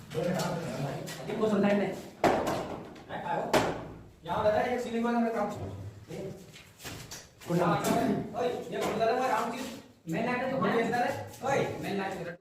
इनको समझाएं नहीं यहाँ लगा है एक सीलिंग वाला का काम ओए ये खुद लगा है काम चीज मैं लाइट जो बेचता है ओए मैं लाइट।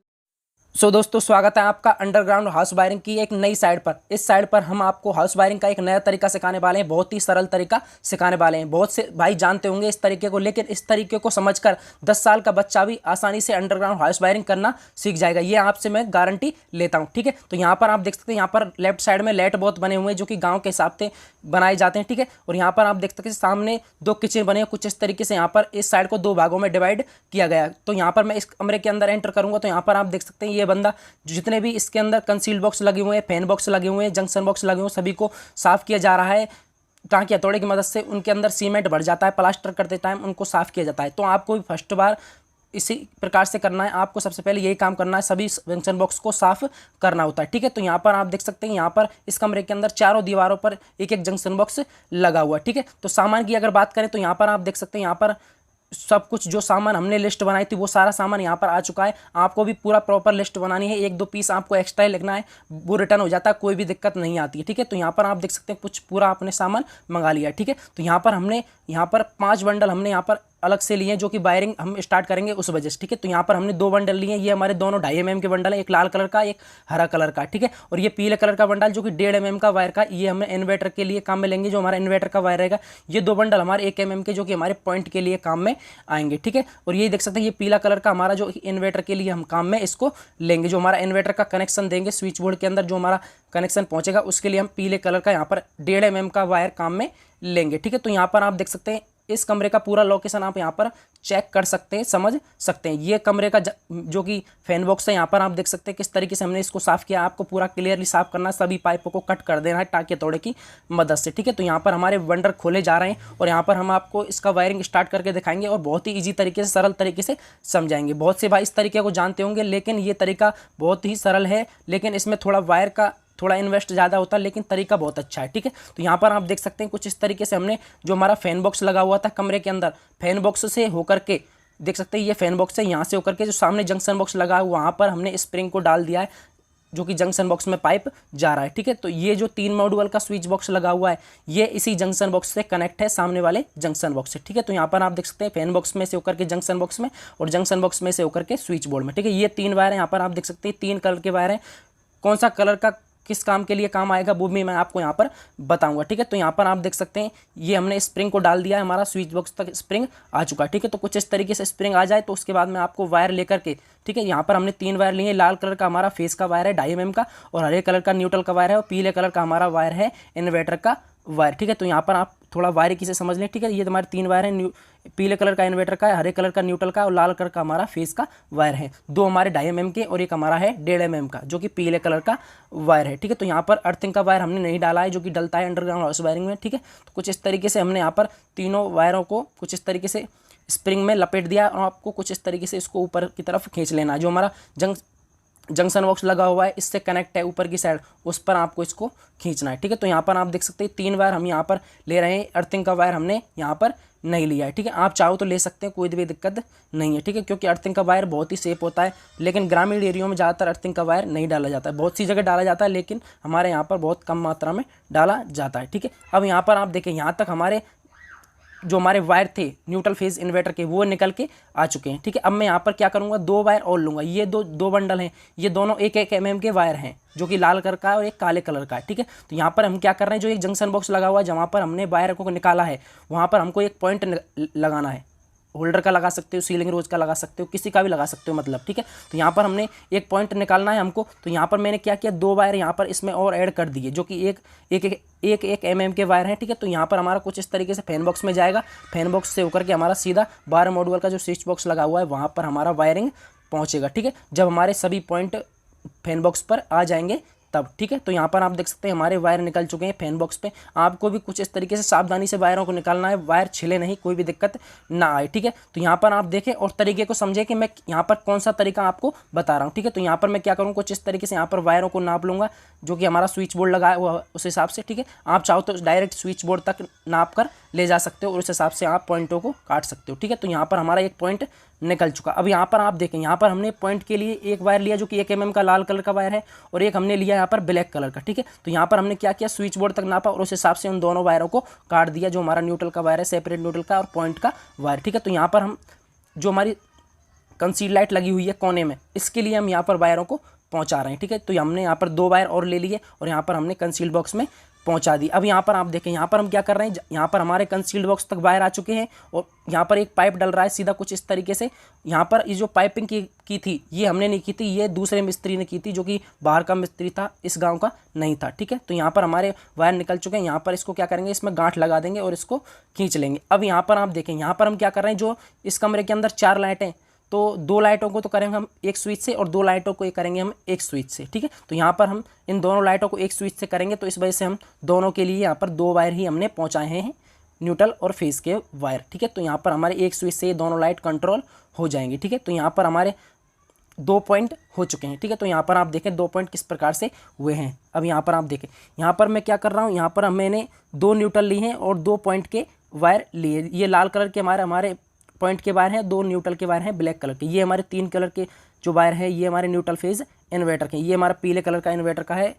सो दोस्तों स्वागत है आपका अंडरग्राउंड हाउस वायरिंग की एक नई साइड पर। इस साइड पर हम आपको हाउस वायरिंग का एक नया तरीका सिखाने वाले हैं, बहुत ही सरल तरीका सिखाने वाले हैं। बहुत से भाई जानते होंगे इस तरीके को, लेकिन इस तरीके को समझकर 10 साल का बच्चा भी आसानी से अंडरग्राउंड हाउस वायरिंग करना सीख जाएगा, ये आपसे मैं गारंटी लेता हूँ। ठीक है, तो यहाँ पर आप देख सकते हैं, यहाँ पर लेफ्ट साइड में लाइट बहुत बने हुए हैं जो कि गाँव के हिसाब से बनाए जाते हैं। ठीक है, और यहाँ पर आप देख सकते हैं सामने 2 किचन बने हैं कुछ इस तरीके से। यहाँ पर इस साइड को 2 भागों में डिवाइड किया गया है। तो यहाँ पर मैं इस कमरे के अंदर एंटर करूँगा तो यहाँ पर आप देख सकते हैं ये बंदा जितने भी इसके अंदर कंसील बॉक्स लगे हुए हैं, फैन बॉक्स लगे हुए हैं, जंक्शन बॉक्स लगे हुए हैं, सभी को साफ़ किया जा रहा है। टांकी हथौड़े की मदद से उनके अंदर सीमेंट भर जाता है, प्लास्टर करते टाइम उनको साफ़ किया जाता है। तो आपको भी फर्स्ट बार इसी प्रकार से करना है। आपको सबसे पहले यही काम करना है, सभी जंक्शन बॉक्स को साफ़ करना होता है। ठीक है, तो यहाँ पर आप देख सकते हैं यहाँ पर इस कमरे के अंदर चारों दीवारों पर एक एक जंक्शन बॉक्स लगा हुआ है। ठीक है, तो सामान की अगर बात करें तो यहाँ पर आप देख सकते हैं यहाँ पर सब कुछ जो सामान हमने लिस्ट बनाई थी वो सारा सामान यहाँ पर आ चुका है। आपको भी पूरा प्रॉपर लिस्ट बनानी है, 1-2 पीस आपको एक्स्ट्रा लिखना है, वो रिटर्न हो जाता है, कोई भी दिक्कत नहीं आती है। ठीक है, तो यहाँ पर आप देख सकते हैं कुछ पूरा आपने सामान मंगा लिया है। ठीक है, तो यहाँ पर हमने 5 बंडल हमने यहाँ पर अलग से लिए हैं जो कि वायरिंग हम स्टार्ट करेंगे उस वजह से। ठीक है, तो यहाँ पर हमने 2 बंडल लिए हैं, ये हमारे दोनों 2.5 mm के बंडल है, एक लाल कलर का एक हरा कलर का। ठीक है, और ये पीले कलर का बंडल जो कि 1.5 mm का वायर का, ये हमें इन्वर्टर के लिए काम में लेंगे, जो हमारा इन्वर्टर का वायर रहेगा। ये 2 बंडल हमारे 1 mm के जो कि हमारे पॉइंट के लिए काम में आएंगे। ठीक है, और ये देख सकते हैं ये पीला कलर का हमारा जो इन्वर्टर के लिए हम काम में इसको लेंगे, जो हमारा इन्वर्टर का कनेक्शन देंगे स्विच बोर्ड के अंदर, जो हमारा कनेक्शन पहुंचेगा उसके लिए हम पीले कलर का यहाँ पर 1.5 mm का वायर काम में लेंगे। ठीक है, तो यहाँ पर आप देख सकते हैं इस कमरे का पूरा लोकेशन आप यहाँ पर चेक कर सकते हैं, समझ सकते हैं। ये कमरे का जो कि फैन बॉक्स है, यहाँ पर आप देख सकते हैं किस तरीके से हमने इसको साफ़ किया। आपको पूरा क्लियरली साफ़ करना है, सभी पाइपों को कट कर देना है टाँके हथौड़े की मदद से। ठीक है, तो यहाँ पर हमारे बंडल खोले जा रहे हैं और यहाँ पर हम आपको इसका वायरिंग स्टार्ट करके दिखाएंगे और बहुत ही ईजी तरीके से, सरल तरीके से समझाएंगे। बहुत से भाई इस तरीके को जानते होंगे, लेकिन ये तरीका बहुत ही सरल है, लेकिन इसमें थोड़ा वायर का थोड़ा इन्वेस्ट ज़्यादा होता है, लेकिन तरीका बहुत अच्छा है। ठीक है, तो यहाँ पर आप देख सकते हैं कुछ इस तरीके से हमने जो हमारा फैन बॉक्स लगा हुआ था कमरे के अंदर, फैन बॉक्स से होकर के देख सकते हैं ये फैन बॉक्स है, यहाँ से होकर के जो सामने जंक्शन बॉक्स लगा है वहाँ पर हमने स्प्रिंग को डाल दिया है, जो कि जंक्शन बॉक्स में पाइप जा रहा है। ठीक है, तो ये जो 3 मॉड्यूल का स्विच बॉक्स लगा हुआ है ये इसी जंक्शन बॉक्स से कनेक्ट है, सामने वाले जंक्शन बॉक्स से। ठीक है, तो यहाँ पर आप देख सकते हैं फैन बॉक्स में से होकर के जंक्शन बॉक्स में और जंक्शन बॉक्स में से होकर के स्विच बोर्ड में। ठीक है, ये 3 वायर है, यहाँ पर आप देख सकते हैं 3 कलर के वायर हैं। कौन सा कलर का किस काम के लिए काम आएगा वो भी मैं आपको यहाँ पर बताऊंगा। ठीक है, तो यहाँ पर आप देख सकते हैं ये हमने स्प्रिंग को डाल दिया है, हमारा स्विच बॉक्स तक स्प्रिंग आ चुका है। ठीक है, तो कुछ इस तरीके से स्प्रिंग आ जाए तो उसके बाद में आपको वायर लेकर के, ठीक है, यहाँ पर हमने 3 वायर लिए। लाल कलर का हमारा फेस का वायर है 2.5 mm का, और हरे कलर का न्यूट्रल का वायर है, और पीले कलर का हमारा वायर है इन्वर्टर का वायर। ठीक है, तो यहाँ पर आप थोड़ा वायर की से समझ लें। ठीक है, ये हमारे 3 वायर हैं, पीले कलर का इन्वर्टर का है, हरे कलर का न्यूट्रल का और लाल कलर का हमारा फेस का वायर है। 2 हमारे 2.5 mm के और एक हमारा है 1.5 mm का जो कि पीले कलर का वायर है। ठीक है, तो यहाँ पर अर्थिंग का वायर हमने नहीं डाला है जो कि डलता है अंडरग्राउंड हाउस वायरिंग में। ठीक है, तो कुछ इस तरीके से हमने यहाँ पर तीनों वायरों को कुछ इस तरीके से स्प्रिंग में लपेट दिया और आपको कुछ इस तरीके से इसको ऊपर की तरफ खींच लेना है। जो हमारा जंक्शन बॉक्स लगा हुआ है इससे कनेक्ट है ऊपर की साइड, उस पर आपको इसको खींचना है। ठीक है, तो यहाँ पर आप देख सकते हैं 3 वायर हम यहाँ पर ले रहे हैं, अर्थिंग का वायर हमने यहाँ पर नहीं लिया है। ठीक है, आप चाहो तो ले सकते हैं, कोई भी दिक्कत नहीं है। ठीक है, क्योंकि अर्थिंग का वायर बहुत ही सेफ होता है, लेकिन ग्रामीण एरियो में ज़्यादातर अर्थिंग का वायर नहीं डाला जाता है। बहुत सी जगह डाला जाता है, लेकिन हमारे यहाँ पर बहुत कम मात्रा में डाला जाता है। ठीक है, अब यहाँ पर आप देखें यहाँ तक हमारे जो हमारे वायर थे न्यूट्रल फेज इन्वर्टर के वो निकल के आ चुके हैं। ठीक है, अब मैं यहाँ पर क्या करूँगा, 2 वायर और लूँगा। ये दो बंडल हैं, ये दोनों 1-1 mm के वायर हैं जो कि लाल कलर का और एक काले कलर का है। ठीक है, तो यहाँ पर हम क्या कर रहे हैं, जो एक जंक्शन बॉक्स लगा हुआ है जहाँ पर हमने वायर को निकाला है वहाँ पर हमको एक पॉइंट लगाना है। होल्डर का लगा सकते हो, सीलिंग रोज का लगा सकते हो, किसी का भी लगा सकते हो मतलब। ठीक है, तो यहाँ पर हमने एक पॉइंट निकालना है हमको। तो यहाँ पर मैंने क्या किया, 2 वायर यहाँ पर इसमें और ऐड कर दिए जो कि एक mm के वायर हैं। ठीक है, तो यहाँ पर हमारा कुछ इस तरीके से फैन बॉक्स में जाएगा, फैन बॉक्स से होकर के हमारा सीधा 12 मॉड्यूल का जो स्विच बॉक्स लगा हुआ है वहाँ पर हमारा वायरिंग पहुँचेगा। ठीक है, जब हमारे सभी पॉइंट फैन बॉक्स पर आ जाएंगे तब। ठीक है, तो यहाँ पर आप देख सकते हैं हमारे वायर निकल चुके हैं फैन बॉक्स पे। आपको भी कुछ इस तरीके से सावधानी से वायरों को निकालना है, वायर छिले नहीं, कोई भी दिक्कत ना आए। ठीक है, तो यहाँ पर आप देखें और तरीके को समझे कि मैं यहाँ पर कौन सा तरीका आपको बता रहा हूँ। ठीक है, तो यहाँ पर मैं क्या करूँ, कुछ इस तरीके से यहाँ पर वायरों को नाप लूँगा जो कि हमारा स्विच बोर्ड लगा है उस हिसाब से। ठीक है, आप चाहो तो डायरेक्ट स्विच बोर्ड तक नाप कर ले जा सकते हो और उस हिसाब से आप पॉइंटों को काट सकते हो। ठीक है, तो यहाँ पर हमारा एक पॉइंट निकल चुका। अब यहाँ पर आप देखें, यहाँ पर हमने पॉइंट के लिए एक वायर लिया जो कि 1 mm का लाल कलर का वायर है और एक हमने लिया यहाँ पर ब्लैक कलर का, ठीक है। तो यहाँ पर हमने क्या किया, स्विच बोर्ड तक नापा और उस हिसाब से उन दोनों वायरों को काट दिया, जो हमारा न्यूट्रल का वायर है, सेपरेट न्यूट्रल का और पॉइंट का वायर, ठीक है। तो यहाँ पर हम जो हमारी कंसील लाइट लगी हुई है कोने में, इसके लिए हम यहाँ पर वायरों को पहुँचा रहे हैं, ठीक है। तो हमने यहाँ पर 2 वायर और ले लिए और यहाँ पर हमने कंसील्ड बॉक्स में पहुंचा दी। अब यहाँ पर आप देखें, यहाँ पर हम क्या कर रहे हैं, यहाँ पर हमारे कंसील्ड बॉक्स तक वायर आ चुके हैं और यहाँ पर एक पाइप डल रहा है सीधा कुछ इस तरीके से। यहाँ पर ये जो पाइपिंग की थी ये हमने नहीं की थी, ये दूसरे मिस्त्री ने की थी जो कि बाहर का मिस्त्री था, इस गांव का नहीं था, ठीक है। तो यहाँ पर हमारे वायर निकल चुके हैं। यहाँ पर इसको क्या करेंगे, इसमें गांठ लगा देंगे और इसको खींच लेंगे। अब यहाँ पर आप देखें, यहाँ पर हम क्या कर रहे हैं, जो इस कमरे के अंदर 4 लाइटें, तो 2 लाइटों को तो करेंगे हम एक स्विच से और 2 लाइटों को ये करेंगे हम एक स्विच से, ठीक है। तो यहाँ पर हम इन दोनों लाइटों को एक स्विच से करेंगे, तो इस वजह से हम दोनों के लिए यहाँ पर 2 वायर ही हमने पहुँचाए हैं, न्यूट्रल और फेस के वायर, ठीक है। तो यहाँ पर हमारे एक स्विच से ये दोनों लाइट कंट्रोल हो जाएंगे, ठीक है। तो यहाँ पर हमारे 2 पॉइंट हो चुके हैं, ठीक है। तो यहाँ पर आप देखें 2 पॉइंट किस प्रकार से हुए हैं। अब यहाँ पर आप देखें, यहाँ पर मैं क्या कर रहा हूँ, यहाँ पर मैंने 2 न्यूट्रल लिए हैं और 2 पॉइंट के वायर लिए। ये लाल कलर के हमारे पॉइंट के वायर हैं, 2 न्यूट्रल के वायर हैं ब्लैक कलर के। ये हमारे 3 कलर के जो वायर है ये हमारे न्यूट्रल फेज इन्वर्टर के। ये हमारा पीले कलर का इन्वर्टर का है,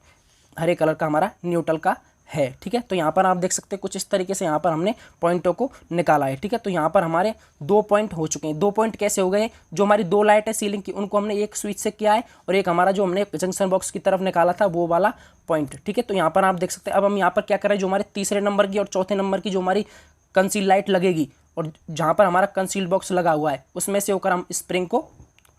हरे कलर का हमारा न्यूट्रल का है, ठीक है। तो यहाँ पर आप देख सकते हैं कुछ इस तरीके से यहाँ पर हमने पॉइंटों को निकाला है, ठीक है। तो यहाँ पर हमारे 2 पॉइंट हो चुके हैं। 2 पॉइंट कैसे हो गए, जो हमारी 2 लाइट है सीलिंग की उनको हमने एक स्विच से किया है और एक हमारा जो हमने जंक्शन बॉक्स की तरफ निकाला था वो वाला पॉइंट, ठीक है। तो यहाँ पर आप देख सकते हैं। अब हम यहाँ पर क्या कर रहे हैं, जो हमारे तीसरे नंबर की और चौथे नंबर की जो हमारी कंसील लाइट लगेगी और जहाँ पर हमारा कंसील्ड बॉक्स लगा हुआ है उसमें से होकर हम स्प्रिंग को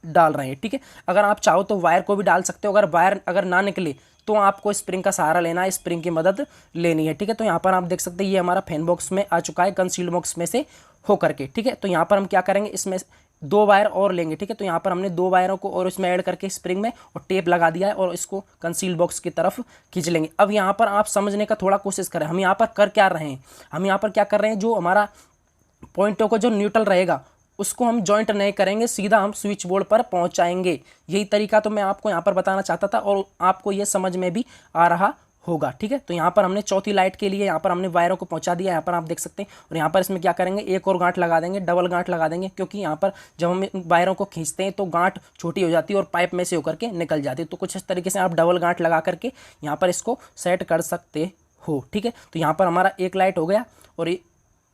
डाल रहे हैं, ठीक है। अगर आप चाहो तो वायर को भी डाल सकते हो, अगर वायर अगर ना निकले तो आपको स्प्रिंग का सहारा लेना है, स्प्रिंग की मदद लेनी है, ठीक है। तो यहाँ पर आप देख सकते हैं ये हमारा फैन बॉक्स में आ चुका है कंसील्ड बॉक्स में से होकर के, ठीक है। तो यहाँ पर हम क्या करेंगे, इसमें 2 वायर और लेंगे, ठीक है। तो यहाँ पर हमने 2 वायरों को और इसमें ऐड करके स्प्रिंग में और टेप लगा दिया है और इसको कंसील्ड बॉक्स की तरफ खींच लेंगे। अब यहाँ पर आप समझने का थोड़ा कोशिश करें, हम यहाँ पर कर क्या रहे हैं, हम यहाँ पर क्या कर रहे हैं, जो हमारा पॉइंटों को जो न्यूट्रल रहेगा उसको हम जॉइंट नहीं करेंगे, सीधा हम स्विच बोर्ड पर पहुंचाएंगे। यही तरीका तो मैं आपको यहाँ पर बताना चाहता था और आपको ये समझ में भी आ रहा होगा, ठीक है। तो यहाँ पर हमने चौथी लाइट के लिए यहाँ पर हमने वायरों को पहुंचा दिया, यहाँ पर आप देख सकते हैं। और यहाँ पर इसमें क्या करेंगे, एक और गांठ लगा देंगे, डबल गांठ लगा देंगे, क्योंकि यहाँ पर जब हम वायरों को खींचते हैं तो गांठ छोटी हो जाती है और पाइप में से होकर के निकल जाती है। तो कुछ इस तरीके से आप डबल गांठ लगा करके यहाँ पर इसको सेट कर सकते हो, ठीक है। तो यहाँ पर हमारा एक लाइट हो गया और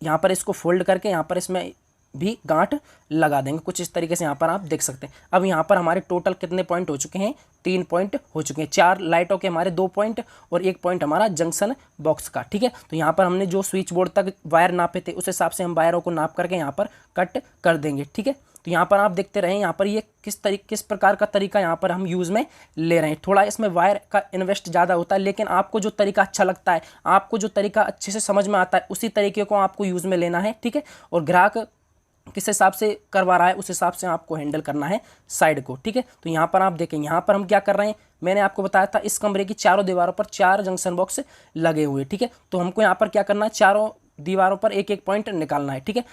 यहाँ पर इसको फोल्ड करके यहाँ पर इसमें भी गांठ लगा देंगे, कुछ इस तरीके से यहाँ पर आप देख सकते हैं। अब यहाँ पर हमारे टोटल कितने पॉइंट हो चुके हैं, 3 पॉइंट हो चुके हैं। 4 लाइटों के हमारे 2 पॉइंट और 1 पॉइंट हमारा जंक्शन बॉक्स का, ठीक है। तो यहाँ पर हमने जो स्विच बोर्ड तक वायर नापे थे उस हिसाब से हम वायरों को नाप करके यहाँ पर कट कर देंगे, ठीक है। तो यहाँ पर आप देखते रहें, यहाँ पर ये किस प्रकार का तरीका यहाँ पर हम यूज़ में ले रहे हैं। थोड़ा इसमें वायर का इन्वेस्ट ज़्यादा होता है, लेकिन आपको जो तरीका अच्छा लगता है, आपको जो तरीका अच्छे से समझ में आता है, उसी तरीके को आपको यूज़ में लेना है, ठीक है। और ग्राहक किस हिसाब से करवा रहा है उस हिसाब से आपको हैंडल करना है साइड को, ठीक है। तो यहाँ पर आप देखें, यहाँ पर हम क्या कर रहे हैं, मैंने आपको बताया था इस कमरे की चारों दीवारों पर 4 जंक्शन बॉक्स लगे हुए, ठीक है। तो हमको यहाँ पर क्या करना है, चारों दीवारों पर एक एक पॉइंट निकालना है, ठीक है।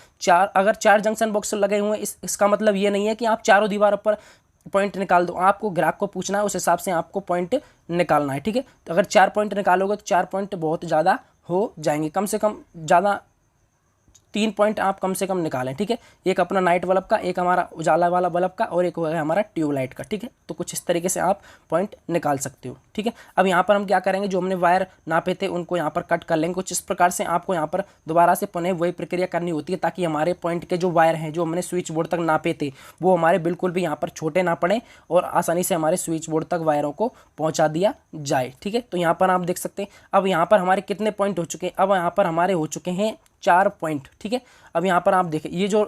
अगर 4 जंक्शन बॉक्स लगे हुए हैं, इसका मतलब ये नहीं है कि आप चारों दीवारों पर पॉइंट निकाल दो, आपको ग्राहक को पूछना है, उस हिसाब से आपको पॉइंट निकालना है, ठीक है। तो अगर 4 पॉइंट निकालोगे तो 4 पॉइंट बहुत ज़्यादा हो जाएंगे, कम से कम ज़्यादा 3 पॉइंट आप कम से कम निकालें, ठीक है। एक अपना नाइट बल्ब का, एक हमारा उजाला वाला बल्ब का और एक है हमारा ट्यूबलाइट का, ठीक है। तो कुछ इस तरीके से आप पॉइंट निकाल सकते हो, ठीक है। अब यहाँ पर हम क्या करेंगे, जो हमने वायर नापे थे उनको यहाँ पर कट कर लेंगे। कुछ इस प्रकार से आपको यहाँ पर दोबारा से पुनः वही प्रक्रिया करनी होती है, ताकि हमारे पॉइंट के जो वायर हैं जो हमने स्विच बोर्ड तक नापे थे वो हमारे बिल्कुल भी यहाँ पर छोटे ना पड़े और आसानी से हमारे स्विच बोर्ड तक वायरों को पहुँचा दिया जाए, ठीक है। तो यहाँ पर आप देख सकते हैं, अब यहाँ पर हमारे कितने पॉइंट हो चुके हैं, अब यहाँ पर हमारे हो चुके हैं 4 पॉइंट, ठीक है। अब यहाँ पर आप देखें, ये जो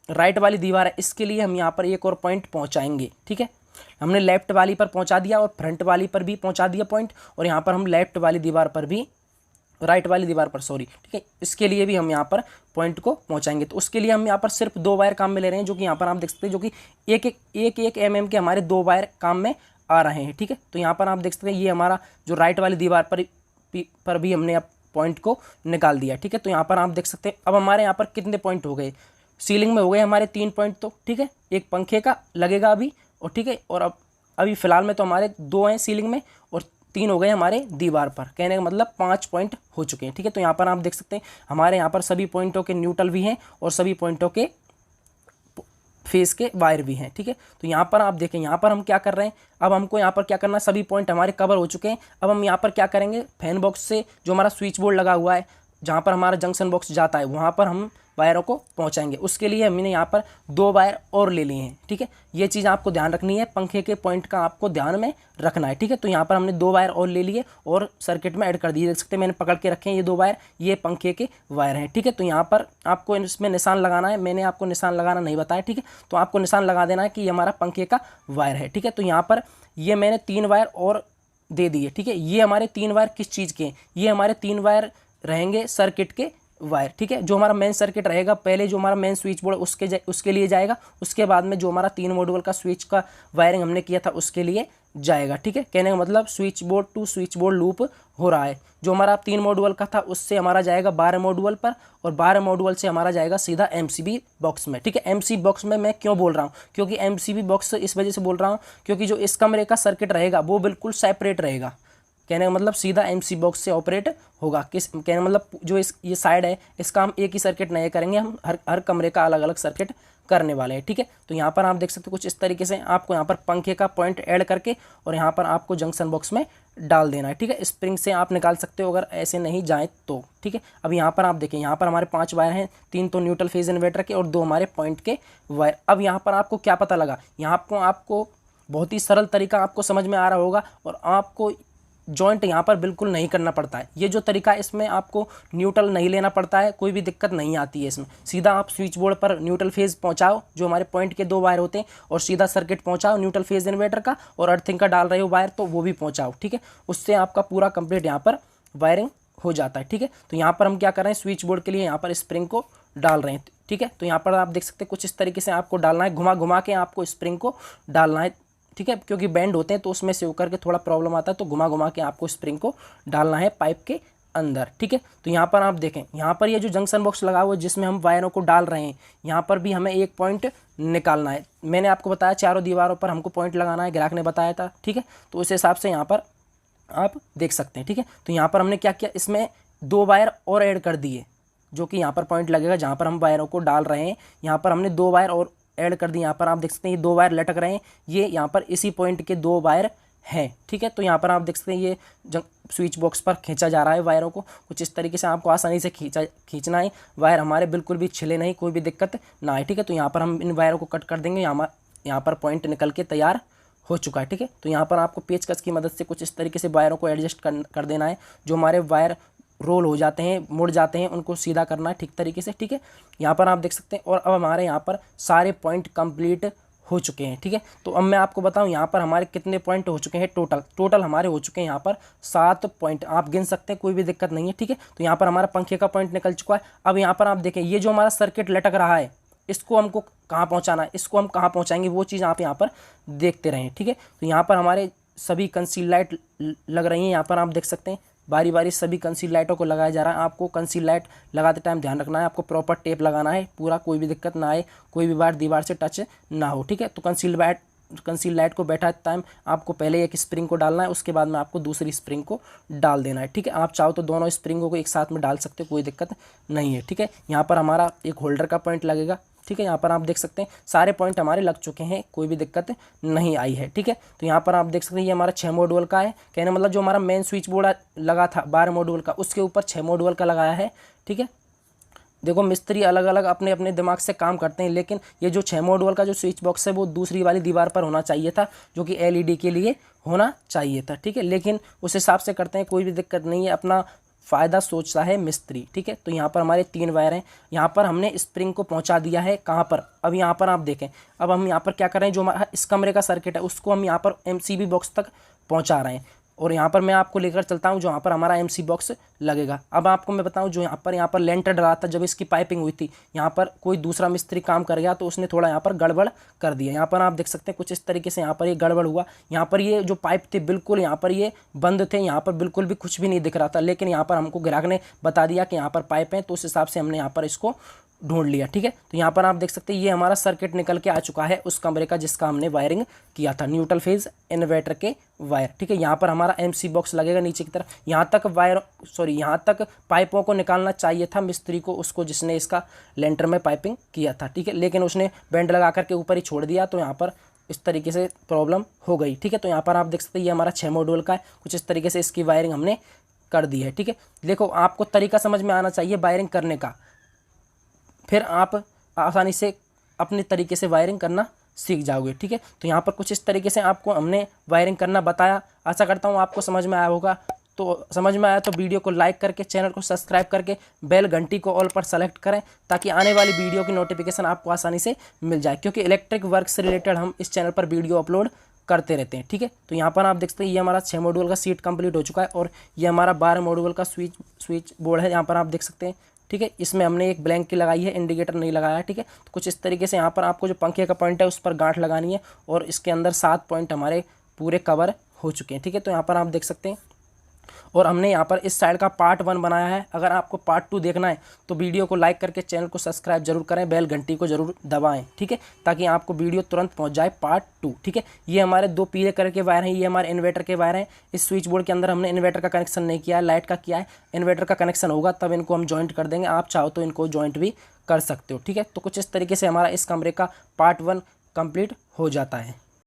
राइट वाली दीवार है इसके लिए हम यहाँ पर एक और पॉइंट पहुँचाएंगे, ठीक है। हमने लेफ्ट वाली पर पहुँचा दिया और फ्रंट वाली पर भी पहुँचा दिया पॉइंट, और यहाँ पर हम लेफ्ट वाली दीवार पर भी, राइट वाली दीवार पर सॉरी, ठीक है, इसके लिए भी हम यहाँ पर पॉइंट को पहुँचाएंगे। तो उसके लिए हम यहाँ पर सिर्फ 2 वायर काम में ले रहे हैं, जो कि यहाँ पर आप देख सकते हैं, जो कि एक mm के हमारे 2 वायर काम में आ रहे हैं, ठीक है। तो यहाँ पर आप देख सकते हैं, ये हमारा जो राइट वाली दीवार पर भी हमने अब पॉइंट को निकाल दिया, ठीक है। तो यहाँ पर आप देख सकते हैं, अब हमारे यहाँ पर कितने पॉइंट हो गए, सीलिंग में हो गए हमारे 3 पॉइंट, तो ठीक है, एक पंखे का लगेगा अभी, और ठीक है, और अब अभी फ़िलहाल में तो हमारे 2 हैं सीलिंग में और 3 हो गए हमारे दीवार पर, कहने का मतलब 5 पॉइंट हो चुके हैं, ठीक है। तो यहाँ पर आप देख सकते हैं हमारे यहाँ पर सभी पॉइंटों के न्यूट्रल भी हैं और सभी पॉइंटों के फेस के वायर भी हैं। ठीक है, तो यहाँ पर आप देखें, यहाँ पर हम क्या कर रहे हैं, अब हमको यहाँ पर क्या करना है, सभी पॉइंट हमारे कवर हो चुके हैं। अब हम यहाँ पर क्या करेंगे, फैन बॉक्स से जो हमारा स्विच बोर्ड लगा हुआ है, जहाँ पर हमारा जंक्शन बॉक्स जाता है, वहाँ पर हम वायरों को पहुँचाएंगे। उसके लिए हमने यहाँ पर 2 वायर और ले लिए हैं। ठीक है, ये चीज़ आपको ध्यान रखनी है, पंखे के पॉइंट का आपको ध्यान में रखना है। ठीक है, तो यहाँ पर हमने 2 वायर और ले लिए और सर्किट में ऐड कर दिए। देख सकते हैं मैंने पकड़ के रखे हैं ये 2 वायर, ये पंखे के वायर हैं। ठीक है, तो यहाँ पर आपको इसमें निशान लगाना है, मैंने आपको निशान लगाना नहीं बताया। ठीक है, तो आपको निशान लगा देना है कि ये हमारा पंखे का वायर है। ठीक है, तो यहाँ पर ये मैंने 3 वायर और दे दिए। ठीक है, ये हमारे 3 वायर किस चीज़ के हैं, ये हमारे 3 वायर रहेंगे सर्किट के वायर। ठीक है, जो हमारा मेन सर्किट रहेगा, पहले जो हमारा मेन स्विच बोर्ड उसके लिए जाएगा, उसके बाद में जो हमारा 3 मॉड्यूल का स्विच का वायरिंग हमने किया था उसके लिए जाएगा। ठीक है, कहने का मतलब switch board to switch board loop हो रहा है। जो हमारा 3 मॉड्यूल का था उससे हमारा जाएगा 12 मॉड्यूल पर, और 12 मॉड्यूल से हमारा जाएगा सीधा MCB बॉक्स में। ठीक है, MCB बॉक्स में मैं क्यों बोल रहा हूँ, क्योंकि MCB बॉक्स इस वजह से बोल रहा हूँ क्योंकि जो इस कमरे का सर्किट रहेगा वो बिल्कुल सेपरेट रहेगा। कहने का मतलब सीधा MCB बॉक्स से ऑपरेट होगा। कहने का मतलब जो ये साइड है इसका हम एक ही सर्किट नहीं करेंगे, हम हर कमरे का अलग अलग सर्किट करने वाले हैं। ठीक है, तो यहाँ पर आप देख सकते हो कुछ इस तरीके से आपको यहाँ पर पंखे का पॉइंट ऐड करके और यहाँ पर आपको जंक्शन बॉक्स में डाल देना है। ठीक है, स्प्रिंग से आप निकाल सकते हो अगर ऐसे नहीं जाए तो। ठीक है, अब यहाँ पर आप देखें, यहाँ पर हमारे 5 वायर हैं, 3 तो न्यूट्रल फेज इन्वर्टर के और 2 हमारे पॉइंट के वायर। अब यहाँ पर आपको क्या पता लगा, यहाँ आपको बहुत ही सरल तरीका आपको समझ में आ रहा होगा और आपको जॉइंट यहाँ पर बिल्कुल नहीं करना पड़ता है। ये जो तरीका है इसमें आपको न्यूट्रल नहीं लेना पड़ता है, कोई भी दिक्कत नहीं आती है इसमें। सीधा आप स्विच बोर्ड पर न्यूट्रल फेज पहुँचाओ, जो हमारे पॉइंट के 2 वायर होते हैं, और सीधा सर्किट पहुँचाओ न्यूट्रल फेज इन्वर्टर का, और अर्थिंग का डाल रहे हो वायर तो वो भी पहुँचाओ। ठीक है, उससे आपका पूरा कंप्लीट यहाँ पर वायरिंग हो जाता है। ठीक है, तो यहाँ पर हम क्या कर रहे हैं, स्विच बोर्ड के लिए यहाँ पर स्प्रिंग को डाल रहे हैं। ठीक है, तो यहाँ पर आप देख सकते हैं कुछ इस तरीके से आपको डालना है, घुमा घुमा के आपको स्प्रिंग को डालना है। ठीक है, क्योंकि बैंड होते हैं तो उसमें से होकर के थोड़ा प्रॉब्लम आता है, तो घुमा घुमा के आपको स्प्रिंग को डालना है पाइप के अंदर। ठीक है, तो यहाँ पर आप देखें, यहाँ पर ये जो जंक्शन बॉक्स लगा हुआ है जिसमें हम वायरों को डाल रहे हैं, यहाँ पर भी हमें एक पॉइंट निकालना है। मैंने आपको बताया चारों दीवारों पर हमको पॉइंट लगाना है, ग्राहक ने बताया था। ठीक है, तो उस हिसाब से यहाँ पर आप देख सकते हैं। ठीक है, तो यहाँ पर हमने क्या किया, इसमें 2 वायर और ऐड कर दिए, जो कि यहाँ पर पॉइंट लगेगा जहाँ पर हम वायरों को डाल रहे हैं। यहाँ पर हमने 2 वायर और ऐड कर दी। यहाँ पर आप देख सकते हैं ये 2 वायर लटक रहे हैं, ये यहाँ पर इसी पॉइंट के 2 वायर हैं। ठीक है, तो यहाँ पर आप देख सकते हैं ये स्विच बॉक्स पर खींचा जा रहा है वायरों को, कुछ इस तरीके से आपको आसानी से खींचना है। वायर हमारे बिल्कुल भी छिले नहीं, कोई भी दिक्कत ना आए। ठीक है, तो यहाँ पर हम इन वायरों को कट कर देंगे। यहाँ पर पॉइंट निकल के तैयार हो चुका है। ठीक है, तो यहाँ पर आपको पेचकस की मदद से कुछ इस तरीके से वायरों को एडजस्ट कर देना है। जो हमारे वायर रोल हो जाते हैं, मुड़ जाते हैं, उनको सीधा करना है ठीक तरीके से। ठीक है, यहाँ पर आप देख सकते हैं, और अब हमारे यहाँ पर सारे पॉइंट कंप्लीट हो चुके हैं। ठीक है, तो अब मैं आपको बताऊँ यहाँ पर हमारे कितने पॉइंट हो चुके हैं। टोटल हमारे हो चुके हैं यहाँ पर 7 पॉइंट, आप गिन सकते हैं, कोई भी दिक्कत नहीं है। ठीक है, तो यहाँ पर हमारा पंखे का पॉइंट निकल चुका है। अब यहाँ पर आप देखें, ये जो हमारा सर्किट लटक रहा है, इसको हमको कहाँ पहुँचाना है, इसको हम कहाँ पहुँचाएंगे, वो चीज़ आप यहाँ पर देखते रहें। ठीक है, तो यहाँ पर हमारे सभी कंसील लाइट लग रही हैं। यहाँ पर आप देख सकते हैं बारी बारी सभी कंसील लाइटों को लगाया जा रहा है। आपको कंसील लाइट लगाते टाइम ध्यान रखना है, आपको प्रॉपर टेप लगाना है पूरा, कोई भी दिक्कत ना आए, कोई भी बार दीवार से टच ना हो। ठीक है, तो कंसील लाइट को बैठाते टाइम आपको पहले एक स्प्रिंग को डालना है, उसके बाद में आपको दूसरी स्प्रिंग को डाल देना है। ठीक है, आप चाहो तो दोनों स्प्रिंगों को एक साथ में डाल सकते हो, कोई दिक्कत नहीं है। ठीक है, यहाँ पर हमारा एक होल्डर का पॉइंट लगेगा। ठीक है, यहाँ पर आप देख सकते हैं सारे पॉइंट हमारे लग चुके हैं, कोई भी दिक्कत नहीं आई है। ठीक है, तो यहाँ पर आप देख सकते हैं ये हमारा 6 मॉड्यूल का है। कहने मतलब जो हमारा मेन स्विच बोर्ड लगा था 12 मॉड्यूल का, उसके ऊपर 6 मॉड्यूल का लगाया है। ठीक है, देखो मिस्त्री अलग अलग अपने अपने दिमाग से काम करते हैं, लेकिन ये जो 6 मॉड्यूल का जो स्विच बॉक्स है वो दूसरी वाली दीवार पर होना चाहिए था, जो कि LED के लिए होना चाहिए था। ठीक है, लेकिन उस हिसाब से करते हैं, कोई भी दिक्कत नहीं है, अपना फ़ायदा सोचता है मिस्त्री। ठीक है, तो यहाँ पर हमारे 3 वायर हैं। यहाँ पर हमने स्प्रिंग को पहुँचा दिया है कहाँ पर, अब यहाँ पर आप देखें, अब हम यहाँ पर क्या कर रहे हैं, जो हमारा इस कमरे का सर्किट है उसको हम यहाँ पर MCB बॉक्स तक पहुँचा रहे हैं। और यहाँ पर मैं आपको लेकर चलता हूँ जो यहाँ पर हमारा MC बॉक्स लगेगा। अब आपको मैं बताऊँ जो यहाँ पर लेंटर डला था, जब इसकी पाइपिंग हुई थी, यहाँ पर कोई दूसरा मिस्त्री काम कर गया तो उसने थोड़ा यहाँ पर गड़बड़ कर दिया। यहाँ पर आप देख सकते हैं कुछ इस तरीके से यहाँ पर ये गड़बड़ हुआ। यहाँ पर ये जो पाइप थे बिल्कुल यहाँ पर ये बंद थे, यहाँ पर बिल्कुल भी कुछ भी नहीं दिख रहा था, लेकिन यहाँ पर हमको ग्राहक ने बता दिया कि यहाँ पर पाइप है, तो उस हिसाब से हमने यहाँ पर इसको ढूंढ लिया। ठीक है, तो यहाँ पर आप देख सकते हैं ये हमारा सर्किट निकल के आ चुका है उस कमरे का जिसका हमने वायरिंग किया था, न्यूट्रल फेज इन्वर्टर के वायर। ठीक है, यहाँ पर हमारा MC बॉक्स लगेगा नीचे की तरफ। यहाँ तक पाइपों को निकालना चाहिए था मिस्त्री को, उसको जिसने इसका लेंटर में पाइपिंग किया था। ठीक है, लेकिन उसने बेंड लगा करके ऊपर ही छोड़ दिया, तो यहाँ पर इस तरीके से प्रॉब्लम हो गई। ठीक है, तो यहाँ पर आप देख सकते हैं ये हमारा 6 मॉड्यूल का है, कुछ इस तरीके से इसकी वायरिंग हमने कर दी है। ठीक है, देखो आपको तरीका समझ में आना चाहिए वायरिंग करने का, फिर आप आसानी से अपने तरीके से वायरिंग करना सीख जाओगे। ठीक है, तो यहाँ पर कुछ इस तरीके से आपको हमने वायरिंग करना बताया। आशा करता हूँ आपको समझ में आया होगा। तो समझ में आया तो वीडियो को लाइक करके, चैनल को सब्सक्राइब करके, बेल घंटी को ऑल पर सेलेक्ट करें ताकि आने वाली वीडियो की नोटिफिकेशन आपको आसानी से मिल जाए, क्योंकि इलेक्ट्रिक वर्क से रिलेटेड हम इस चैनल पर वीडियो अपलोड करते रहते हैं। ठीक है, तो यहाँ पर आप देख सकते हैं ये हमारा 6 मॉड्यूल का सीट कंप्लीट हो चुका है और ये हमारा 12 मॉड्यूल का स्विच बोर्ड है। यहाँ पर आप देख सकते हैं। ठीक है, इसमें हमने एक ब्लैंक की लगाई है, इंडिकेटर नहीं लगाया है। ठीक है, तो कुछ इस तरीके से यहाँ पर आपको जो पंखे का पॉइंट है उस पर गांठ लगानी है और इसके अंदर 7 पॉइंट हमारे पूरे कवर हो चुके हैं। ठीक है, तो यहाँ पर आप देख सकते हैं और हमने यहाँ पर इस साइड का पार्ट 1 बनाया है। अगर आपको पार्ट 2 देखना है तो वीडियो को लाइक करके चैनल को सब्सक्राइब जरूर करें, बेल घंटी को जरूर दबाएं। ठीक है, ताकि आपको वीडियो तुरंत पहुँच जाए पार्ट 2। ठीक है, ये हमारे 2 पीले कलर के वायर हैं, ये हमारे इन्वर्टर के वायर हैं। इस स्विच बोर्ड के अंदर हमने इन्वर्टर का कनेक्शन नहीं किया है, लाइट का किया है। इन्वर्टर का कनेक्शन होगा तब इनको हम जॉइंट कर देंगे, आप चाहो तो इनको जॉइंट भी कर सकते हो। ठीक है, तो कुछ इस तरीके से हमारा इस कमरे का पार्ट 1 कंप्लीट हो जाता है।